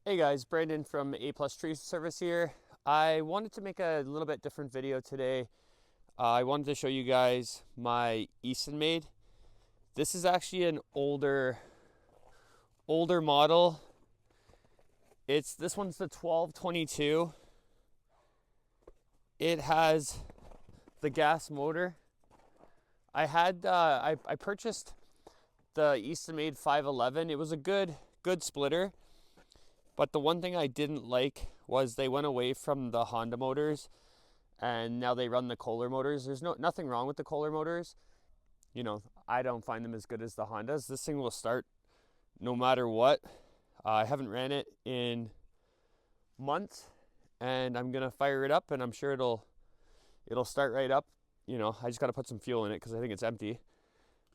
Hey guys, Brandon from A Plus Tree Service here. I wanted to make a little bit different video today. I wanted to show you guys my Eastonmade. This is actually an older model. This one's the 1222. It has the gas motor. I purchased the Eastonmade 511. It was a good splitter. But the one thing I didn't like was they went away from the Honda motors and now they run the Kohler motors. There's nothing wrong with the Kohler motors. You know, I don't find them as good as the Hondas. This thing will start no matter what. I haven't ran it in months and I'm gonna fire it up and I'm sure it'll start right up. You know, I just gotta put some fuel in it because I think it's empty.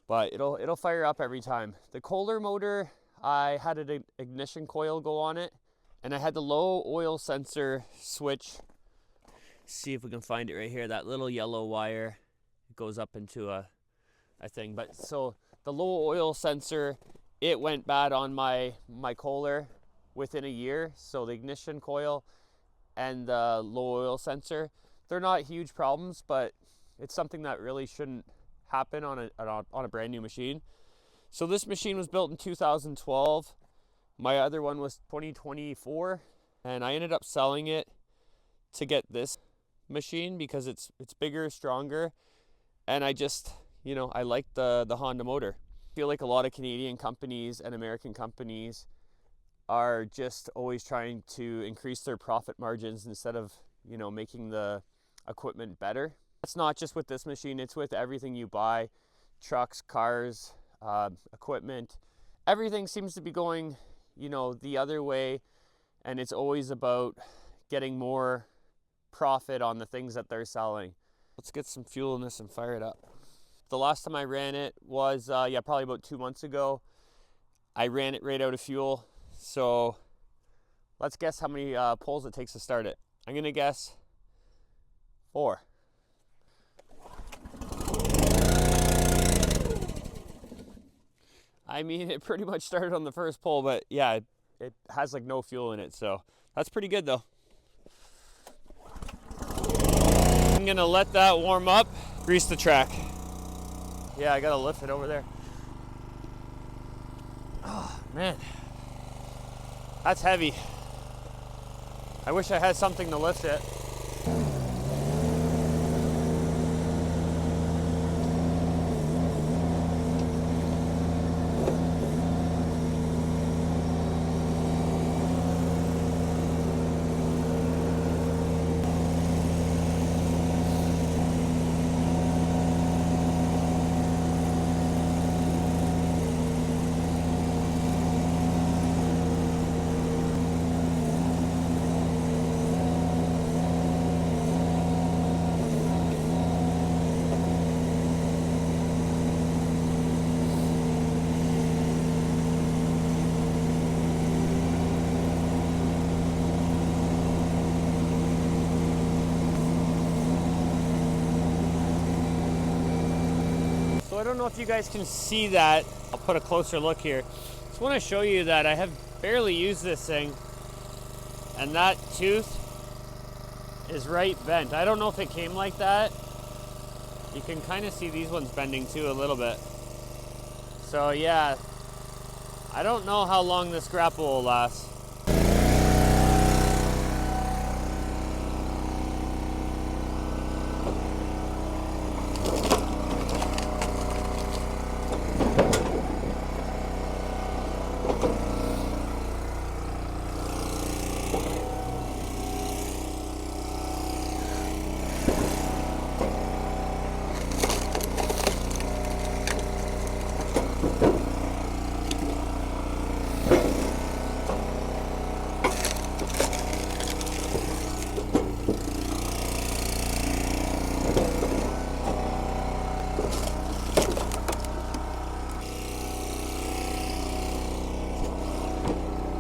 But it'll fire up every time. The Kohler motor, I had an ignition coil go on it and I had the low oil sensor switch. See if we can find it right here. That little yellow wire goes up into a thing. But so the low oil sensor, it went bad on my Kohler within a year. So the ignition coil and the low oil sensor, they're not huge problems, but it's something that really shouldn't happen on a brand new machine. So this machine was built in 2012. My other one was 2024, and I ended up selling it to get this machine because it's bigger, stronger, and I just, you know, I like the Honda motor. I feel like a lot of Canadian companies and American companies are just always trying to increase their profit margins instead of, you know, making the equipment better. It's not just with this machine, it's with everything you buy, trucks, cars, equipment. Everything seems to be going, you know, the other way, and it's always about getting more profit on the things that they're selling. Let's get some fuel in this and fire it up. The last time I ran it was probably about 2 months ago. I ran it right out of fuel, so let's guess how many pulls it takes to start it. I'm gonna guess 4. I mean, it pretty much started on the first pull, but yeah, it has like no fuel in it, so that's pretty good though. I'm gonna let that warm up, grease the track. Yeah, I gotta lift it over there. Oh man, that's heavy. I wish I had something to lift it. So I don't know if you guys can see that. I'll put a closer look here. Just want to show you that I have barely used this thing, and that tooth is right bent. I don't know if it came like that. You can kind of see these ones bending too a little bit. So yeah, I don't know how long this grapple will last.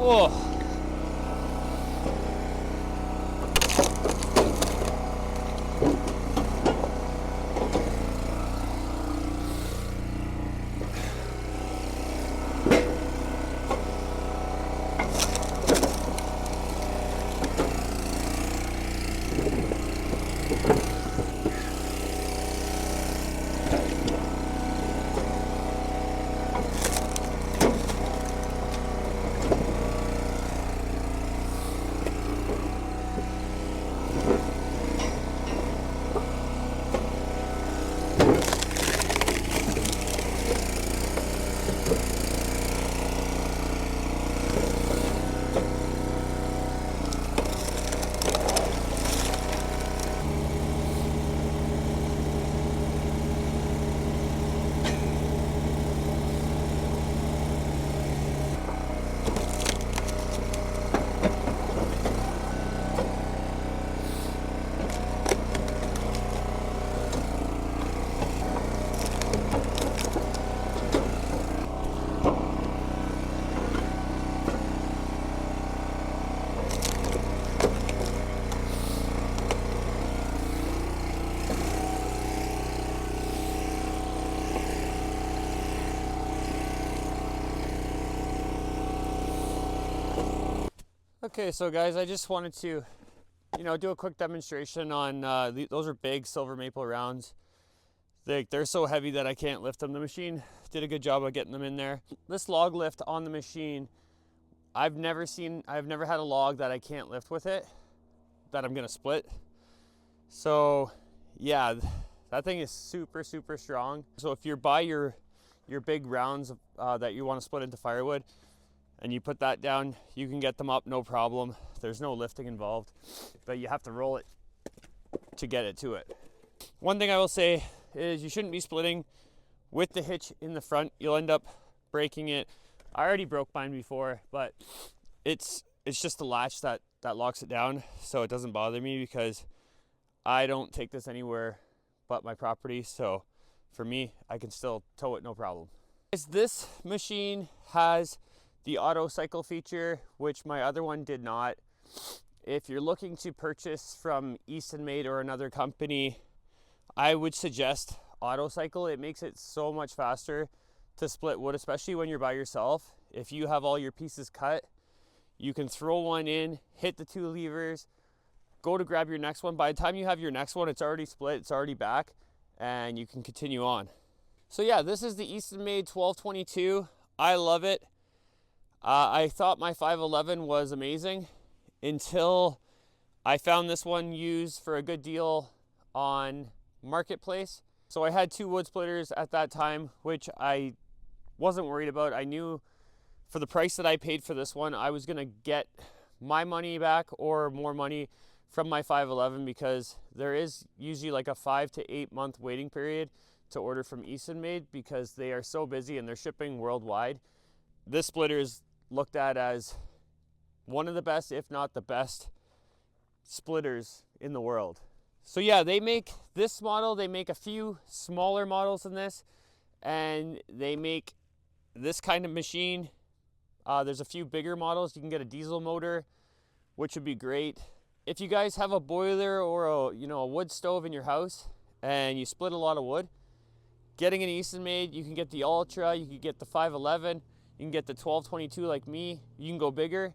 Oh. Okay, so guys, I just wanted to, do a quick demonstration on, those are big silver maple rounds. They're so heavy that I can't lift them. The machine did a good job of getting them in there. This log lift on the machine, I've never had a log that I can't lift with it, that I'm gonna split. So yeah, that thing is super, super strong. So if you're by your big rounds that you want to split into firewood, and you put that down, you can get them up no problem. There's no lifting involved, but you have to roll it to get it to it. One thing I will say is you shouldn't be splitting with the hitch in the front. You'll end up breaking it. I already broke mine before, but it's just the latch that locks it down, so it doesn't bother me because I don't take this anywhere but my property. So for me, I can still tow it no problem. This machine has the auto cycle feature, which my other one did not. If you're looking to purchase from Eastonmade or another company, I would suggest auto cycle. It makes it so much faster to split wood, especially when you're by yourself. If you have all your pieces cut, you can throw one in, hit the 2 levers, go to grab your next one. By the time you have your next one, it's already split, it's already back, and you can continue on. So yeah, this is the Eastonmade 1222. I love it. I thought my 511 was amazing until I found this one used for a good deal on Marketplace. So I had 2 wood splitters at that time, which I wasn't worried about. I knew for the price that I paid for this one, I was gonna get my money back or more money from my 511, because there is usually like a 5 to 8 month waiting period to order from Eastonmade because they are so busy and they're shipping worldwide. This splitter is looked at as one of the best, if not the best, splitters in the world. So yeah, they make this model, they make a few smaller models than this, and they make this kind of machine. There's a few bigger models. You can get a diesel motor, which would be great. If you guys have a boiler or a wood stove in your house and you split a lot of wood, getting an Eastonmade, you can get the Ultra, you can get the 511, you can get the 1222 like me, you can go bigger.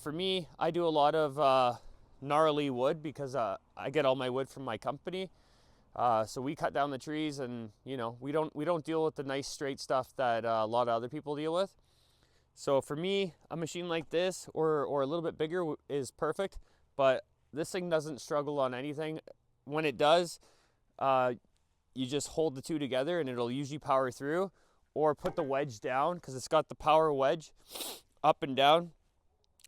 For me, I do a lot of gnarly wood because I get all my wood from my company. So we cut down the trees, and we don't deal with the nice straight stuff that a lot of other people deal with. So for me, a machine like this or a little bit bigger is perfect, but this thing doesn't struggle on anything. When it does, you just hold the 2 together and it'll usually power through, or put the wedge down because it's got the power wedge up and down.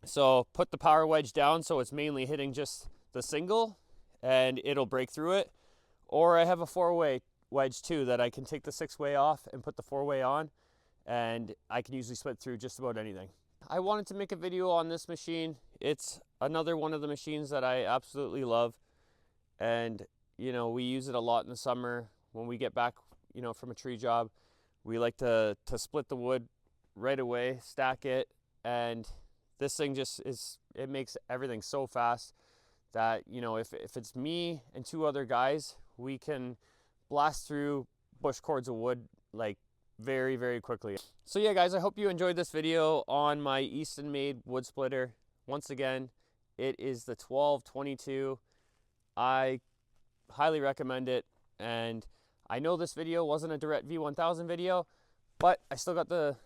So put the power wedge down so it's mainly hitting just the single and it'll break through it. Or I have a 4-way wedge too that I can take the 6-way off and put the 4-way on, and I can usually split through just about anything. I wanted to make a video on this machine. It's another one of the machines that I absolutely love, and we use it a lot in the summer when we get back from a tree job. We like to split the wood right away, stack it, and this thing it makes everything so fast that if it's me and 2 other guys, we can blast through bush cords of wood like very, very quickly. So yeah guys, I hope you enjoyed this video on my Eastonmade wood splitter. Once again, it is the 1222. I highly recommend it, and I know this video wasn't a Durette V1000 video, but I still got the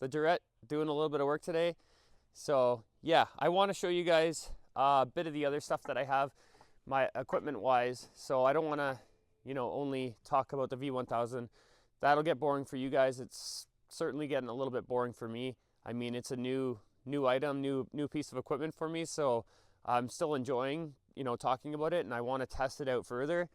Durette doing a little bit of work today. So yeah, I want to show you guys a bit of the other stuff that I have, my equipment wise. So I don't want to only talk about the V1000. That'll get boring for you guys. It's certainly getting a little bit boring for me. I mean, it's a new item, new piece of equipment for me, so I'm still enjoying talking about it, and I want to test it out further.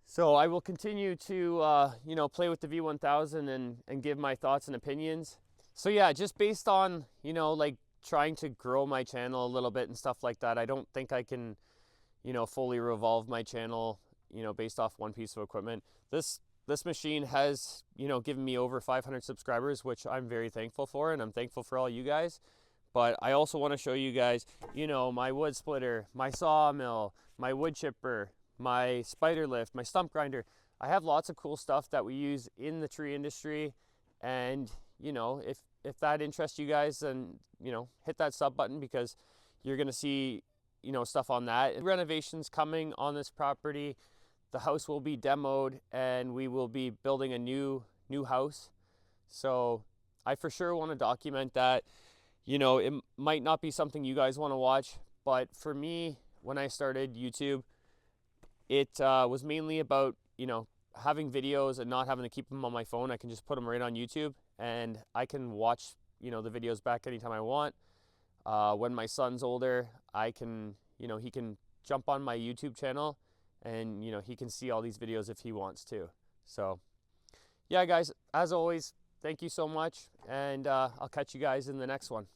So I will continue to play with the V1000 and give my thoughts and opinions. So yeah, just based on like trying to grow my channel a little bit and stuff like that, I don't think I can fully revolve my channel based off one piece of equipment. This machine has given me over 500 subscribers, which I'm very thankful for, and I'm thankful for all you guys. But I also want to show you guys my wood splitter, my sawmill, my wood chipper, my spider lift, my stump grinder. I have lots of cool stuff that we use in the tree industry, and if that interests you guys, then, you know, hit that sub button, because you're going to see, you know, stuff on that. Renovations coming on this property. The house will be demoed and we will be building a new house. So I for sure want to document that. You know, it might not be something you guys want to watch, but for me, when I started YouTube, it was mainly about, you know, having videos and not having to keep them on my phone. I can just put them right on YouTube and I can watch, you know, the videos back anytime I want. When my son's older, I can, you know, he can jump on my YouTube channel and, you know, he can see all these videos if he wants to. So yeah, guys, as always, thank you so much, and I'll catch you guys in the next one.